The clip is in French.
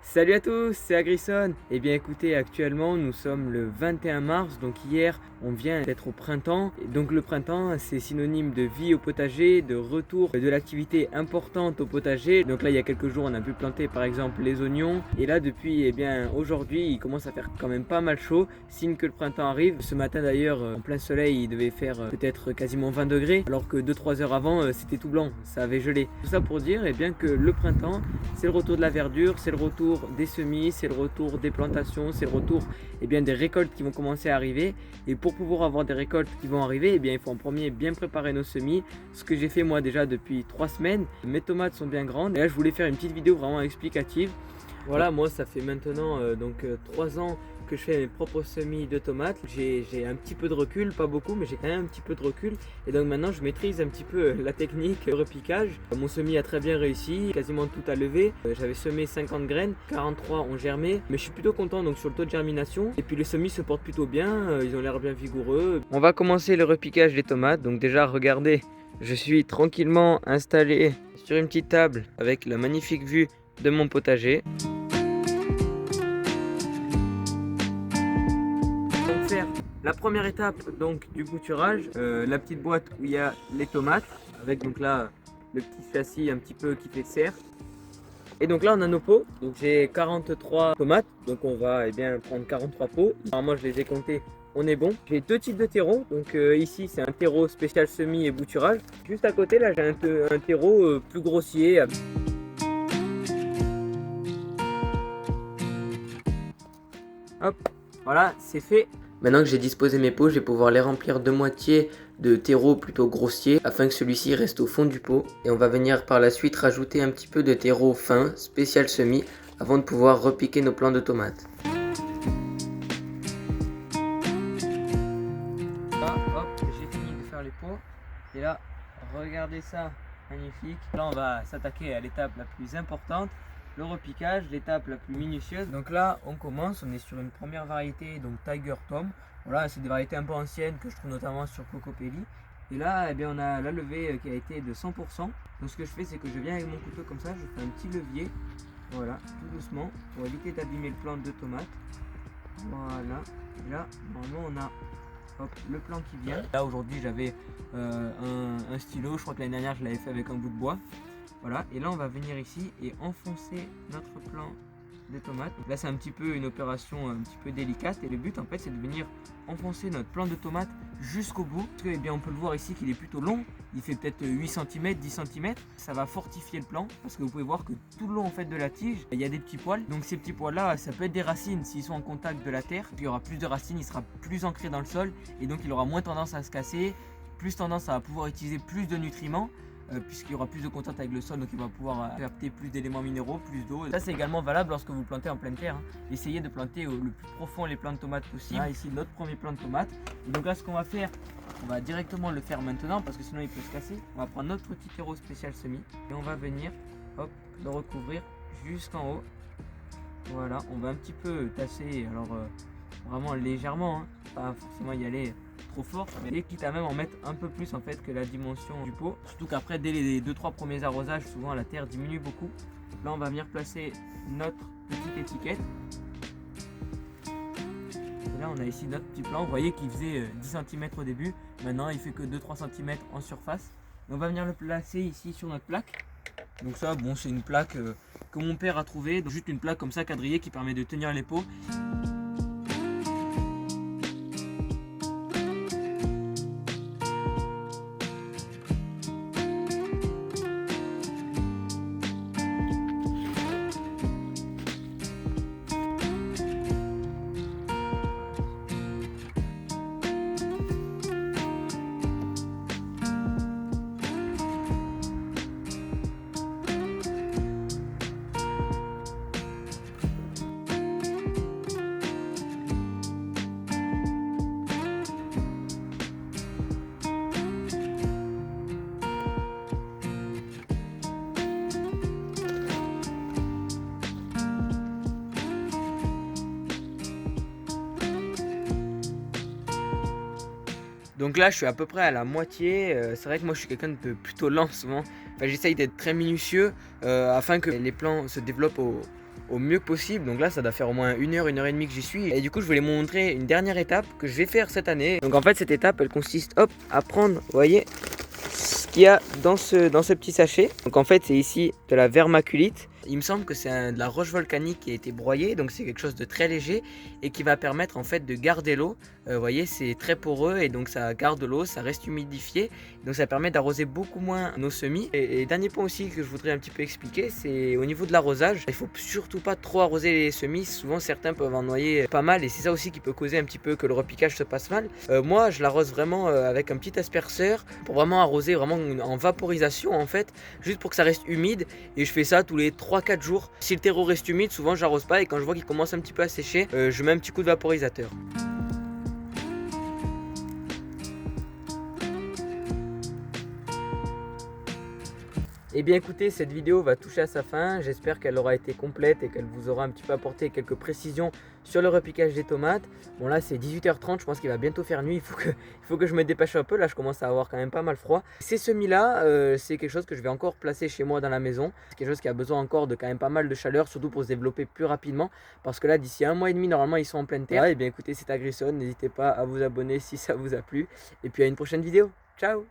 Salut à tous, c'est Agrisson. Eh bien écoutez, actuellement nous sommes le 21 mars, donc hier on vient d'être au printemps. Et donc le printemps c'est synonyme de vie au potager, de retour de l'activité importante au potager. Donc là il y a quelques jours on a pu planter par exemple les oignons. Et là depuis aujourd'hui il commence à faire quand même pas mal chaud, signe que le printemps arrive. Ce matin d'ailleurs en plein soleil il devait faire peut-être quasiment 20 degrés, alors que 2-3 heures avant c'était tout blanc, ça avait gelé. Tout ça pour dire bien que le printemps c'est le retour de la verdure, c'est le retour des semis, c'est le retour des plantations, c'est le retour des récoltes qui vont commencer à arriver. Et pour pouvoir avoir des récoltes qui vont arriver, il faut en premier bien préparer nos semis. Ce que j'ai fait moi déjà depuis 3 semaines. Mes tomates sont bien grandes. Et là je voulais faire une petite vidéo vraiment explicative. Voilà, moi ça fait maintenant 3 ans que je fais mes propres semis de tomates. J'ai un petit peu de recul, pas beaucoup, mais j'ai quand même un petit peu de recul. Et donc maintenant je maîtrise un petit peu la technique de repiquage. Mon semis a très bien réussi, quasiment tout a levé. J'avais semé 50 graines, 43 ont germé. Mais je suis plutôt content donc sur le taux de germination. Et puis les semis se portent plutôt bien, ils ont l'air bien vigoureux. On va commencer le repiquage des tomates. Donc déjà regardez, je suis tranquillement installé sur une petite table avec la magnifique vue de mon potager. Donc faire la première étape donc du bouturage, la petite boîte où il y a les tomates avec donc là le petit châssis un petit peu qui fait serre. Et donc là on a nos pots, donc j'ai 43 tomates, donc on va prendre 43 pots. Moi je les ai comptés, on est bon. J'ai deux types de terreau, donc ici c'est un terreau spécial semis et bouturage. Juste à côté là j'ai un terreau plus grossier. Hop, voilà, c'est fait. Maintenant que j'ai disposé mes pots, je vais pouvoir les remplir de moitié de terreau plutôt grossier afin que celui-ci reste au fond du pot. Et on va venir par la suite rajouter un petit peu de terreau fin, spécial semis, avant de pouvoir repiquer nos plants de tomates. Là, hop, j'ai fini de faire les pots. Et là, regardez ça, magnifique. Là, on va s'attaquer à l'étape la plus importante, le repiquage, l'étape la plus minutieuse. Donc là, on commence, on est sur une première variété, donc Tiger Tom. Voilà, c'est des variétés un peu anciennes que je trouve notamment sur Cocopelli. Et là, on a la levée qui a été de 100%. Donc ce que je fais, c'est que je viens avec mon couteau comme ça, je fais un petit levier. Voilà, tout doucement, pour éviter d'abîmer le plant de tomate. Voilà, et là, normalement, on a le plan qui vient. Là aujourd'hui j'avais un stylo, je crois que l'année dernière je l'avais fait avec un bout de bois. Voilà, et là on va venir ici et enfoncer notre plan de tomates. Donc là c'est un petit peu une opération un petit peu délicate et le but en fait c'est de venir enfoncer notre plan de tomates jusqu'au bout. Parce que on peut le voir ici qu'il est plutôt long, il fait peut-être 8 cm, 10 cm. Ça va fortifier le plan parce que vous pouvez voir que tout le long en fait de la tige, il y a des petits poils. Donc ces petits poils là, ça peut être des racines s'ils sont en contact de la terre. Il y aura plus de racines, il sera plus ancré dans le sol et donc il aura moins tendance à se casser, plus tendance à pouvoir utiliser plus de nutriments. Puisqu'il y aura plus de contact avec le sol, donc il va pouvoir capter plus d'éléments minéraux, plus d'eau. Ça c'est également valable lorsque vous plantez en pleine terre. Essayez de planter le plus profond les plants de tomates possible. Là ici notre premier plant de tomate. Et donc là ce qu'on va faire, on va directement le faire maintenant parce que sinon il peut se casser. On va prendre notre petit terreau spécial semis et on va venir le recouvrir jusqu'en haut. Voilà, on va un petit peu tasser, alors vraiment légèrement, pas forcément y aller trop fort, mais quitte à même en mettre un peu plus en fait que la dimension du pot. Surtout qu'après dès les 2-3 premiers arrosages, souvent la terre diminue beaucoup. Là on va venir placer notre petite étiquette. Et là on a ici notre petit plan, vous voyez qu'il faisait 10 cm au début, maintenant il fait que 2-3 cm en surface. Et on va venir le placer ici sur notre plaque. Donc ça bon c'est une plaque que mon père a trouvé, donc juste une plaque comme ça quadrillée qui permet de tenir les pots. Donc là je suis à peu près à la moitié, c'est vrai que moi je suis quelqu'un de plutôt lent souvent, enfin, j'essaye d'être très minutieux afin que les plants se développent au mieux possible. Donc là ça doit faire au moins 1 heure, 1 heure et demie que j'y suis. Et du coup je voulais vous montrer une dernière étape que je vais faire cette année. Donc en fait cette étape elle consiste à prendre, vous voyez, ce qu'il y a dans ce petit sachet. Donc en fait c'est ici de la vermaculite. Il me semble que c'est de la roche volcanique qui a été broyée, donc c'est quelque chose de très léger et qui va permettre en fait de garder l'eau. Vous voyez, c'est très poreux et donc ça garde l'eau, ça reste humidifié, donc ça permet d'arroser beaucoup moins nos semis. Et dernier point aussi que je voudrais un petit peu expliquer, c'est au niveau de l'arrosage. Il faut surtout pas trop arroser les semis, souvent certains peuvent en noyer pas mal et c'est ça aussi qui peut causer un petit peu que le repiquage se passe mal. Moi je l'arrose vraiment avec un petit asperceur pour vraiment arroser vraiment en vaporisation en fait, juste pour que ça reste humide, et je fais ça tous les 3-4 jours. Si le terreau reste humide, souvent j'arrose pas, et quand je vois qu'il commence un petit peu à sécher, je mets un petit coup de vaporisateur. Eh bien écoutez, cette vidéo va toucher à sa fin. J'espère qu'elle aura été complète et qu'elle vous aura un petit peu apporté quelques précisions sur le repiquage des tomates. Bon là c'est 18h30, je pense qu'il va bientôt faire nuit. Il faut que je me dépêche un peu. Là je commence à avoir quand même pas mal froid. Ces semis là, c'est quelque chose que je vais encore placer chez moi dans la maison. C'est quelque chose qui a besoin encore de quand même pas mal de chaleur, surtout pour se développer plus rapidement. Parce que là d'ici 1 mois et demi, normalement ils sont en pleine terre. Et bien écoutez, c'est Agrison. N'hésitez pas à vous abonner si ça vous a plu. Et puis à une prochaine vidéo. Ciao!